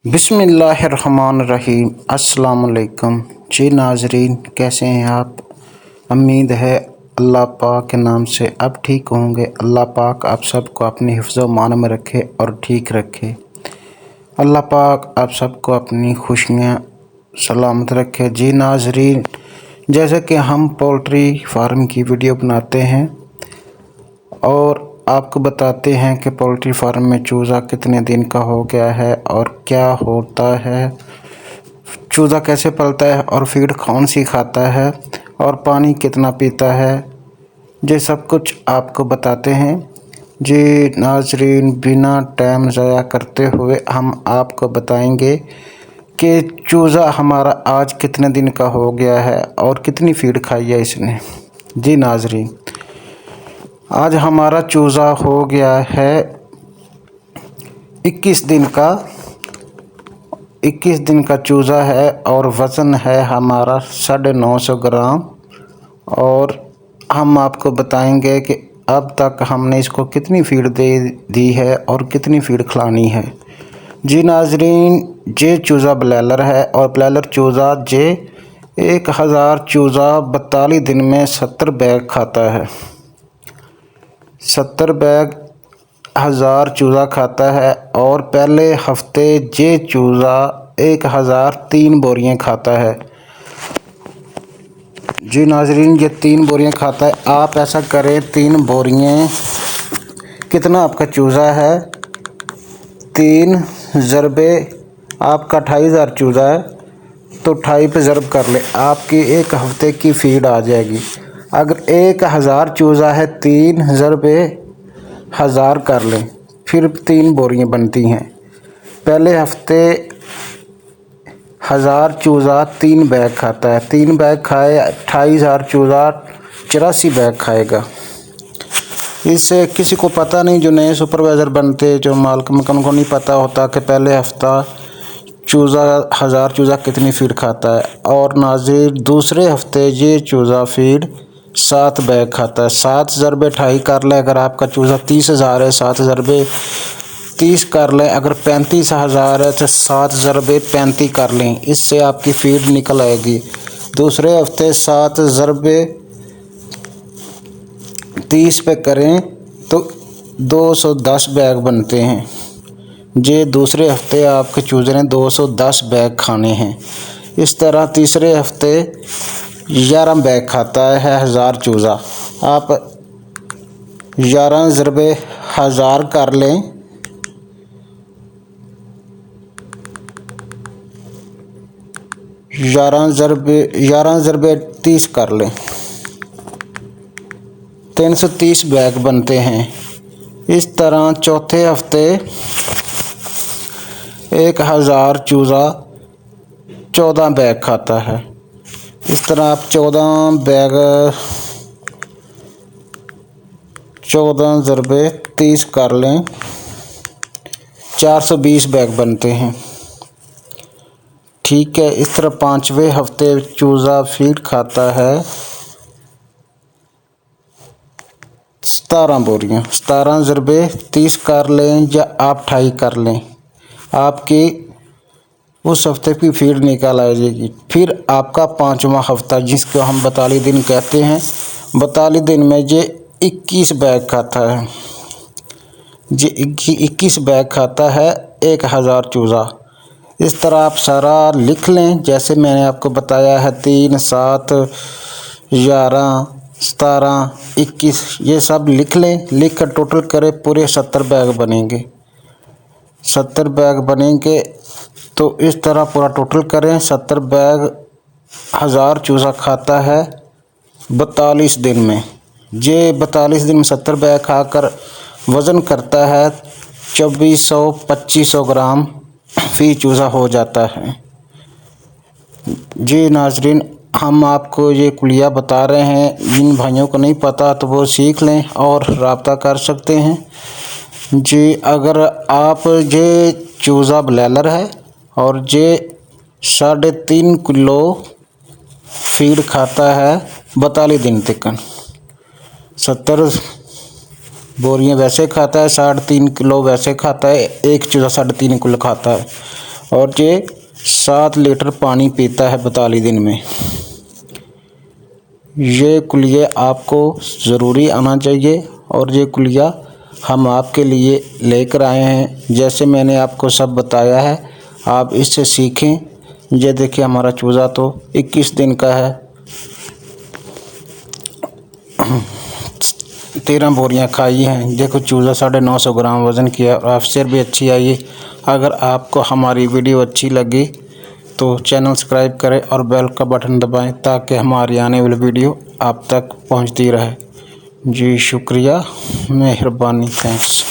बिस्मिल्लाहिर्रहमानिर्रहीम। अस्सलाम वालेकुम जी नाजरीन, कैसे हैं आप। उम्मीद है अल्लाह पाक के नाम से अब ठीक होंगे। अल्लाह पाक आप सबको अपनी हिफ्ज़ मान में रखे और ठीक रखे। अल्लाह पाक आप सबको अपनी खुशियाँ सलामत रखे। जी नाजरीन, जैसे कि हम पोल्ट्री फार्म की वीडियो बनाते हैं और आपको बताते हैं कि पोल्ट्री फार्म में चूज़ा कितने दिन का हो गया है और क्या होता है, चूज़ा कैसे पलता है और फीड कौन सी खाता है और पानी कितना पीता है, ये सब कुछ आपको बताते हैं। जी नाजरीन, बिना टाइम ज़ाया करते हुए हम आपको बताएंगे कि चूज़ा हमारा आज कितने दिन का हो गया है और कितनी फीड खाई है इसने। जी नाजरीन, आज हमारा चूज़ा हो गया है 21 दिन का। 21 दिन का चूज़ा है और वज़न है हमारा 950 ग्राम। और हम आपको बताएंगे कि अब तक हमने इसको कितनी फीड दे दी है और कितनी फीड खिलानी है। जी नाजरीन, ये चूज़ा ब्लैलर है और ब्लैलर चूज़ा जे 1000 चूज़ा 42 दिन में 70 बैग खाता है। 70 बैग 1000 चूज़ा खाता है और पहले हफ्ते ये चूज़ा 1003 बोरियां खाता है। जी नाजरीन, ये 3 बोरियां खाता है। आप ऐसा करें, 3 बोरियां, कितना आपका चूज़ा है, 3 ज़रबे आपका 28,000 चूज़ा है तो 28 पे ज़रब कर ले, आपकी एक हफ्ते की फीड आ जाएगी। अगर 1000 चूज़ा है, 3 ज़रबे 1000 कर लें, फिर 3 बोरियां बनती हैं। पहले हफ्ते 1000 चूज़ा 3 बैग खाता है, 3 बैग खाए 28,000 चूज़ा 84 बैग खाएगा। इससे किसी को पता नहीं, जो नए सुपरवाइज़र बनते, जो मालिक मकान को नहीं पता होता कि पहले हफ्ता चूज़ा 1000 चूज़ा कितनी फीड खाता है। और नाज़रीन, दूसरे हफ्ते ये चूज़ा फीड 7 बैग खाता है। 7 ज़रबे 28 कर लें, अगर आपका चूज़ा 30,000 है 7 ज़रबे 30 कर लें, अगर 35,000 है तो 7 ज़रबे 35 कर लें, इससे आपकी फीड निकल आएगी। दूसरे हफ्ते 7 ज़रबे 30 पे करें तो 210 बैग बनते हैं। ये दूसरे हफ्ते आपके चूज़े ने 210 बैग खाने हैं। इस तरह तीसरे हफ्ते 11 बैग खाता है 1000 चूज़ा। आप 11 ज़रबे 1000 कर लें, 11 ज़रबे 30 कर लें, 330 बैग बनते हैं। इस तरह चौथे हफ्ते 1000 चूज़ा 14 बैग खाता है। इस तरह आप 14 ज़रबे 30 कर लें, 420 बैग बनते हैं। ठीक है। इस तरह 5वें हफ्ते चूज़ा फीड खाता है 17 बोरियां, 17 ज़रबे 30 कर लें या आप 28 कर लें, आपकी उस हफ्ते की फीड निकल आ जाएगी। फिर आपका 5वां हफ्ता, जिसको हम 42 दिन कहते हैं, 42 दिन में ये 21 बैग खाता है। ये 21 बैग खाता है 1000 चूज़ा। इस तरह आप सारा लिख लें, जैसे मैंने आपको बताया है, 3, 7, 11, 17, 21, ये सब लिख लें। लिख कर टोटल करें, पूरे 70 बैग बनेंगे। 70 बैग बनेंगे तो इस तरह पूरा टोटल करें। 70 बैग 1000 चूज़ा खाता है 42 दिन में। ये 42 दिन में 70 बैग खाकर वज़न करता है 2400-2500 ग्राम फी चूज़ा हो जाता है। जी नाजरीन, हम आपको ये कुलिया बता रहे हैं, जिन भाइयों को नहीं पता तो वो सीख लें और रब्ता कर सकते हैं। जी, अगर आप, ये चूज़ा ब्लैलर है और ये 3.5 किलो फीड खाता है 42 दिन तक। 70 बोरियां वैसे खाता है, 3.5 किलो वैसे खाता है, एक चूज़ा 3.5 किलो खाता है। और ये 7 लीटर पानी पीता है 42 दिन में। ये कुलिया आपको ज़रूरी आना चाहिए और ये कुलिया हम आपके लिए लेकर आए हैं। जैसे मैंने आपको सब बताया है, आप इससे सीखें। ये देखिए हमारा चूज़ा तो 21 दिन का है, 13 बोरियां खाई हैं। देखो चूज़ा 950 ग्राम वज़न किया और अफसर भी अच्छी आई है। अगर आपको हमारी वीडियो अच्छी लगी तो चैनल सब्सक्राइब करें और बेल का बटन दबाएं ताकि हमारी आने वाली वीडियो आप तक पहुंचती रहे। जी शुक्रिया, मेहरबानी, थैंक्स।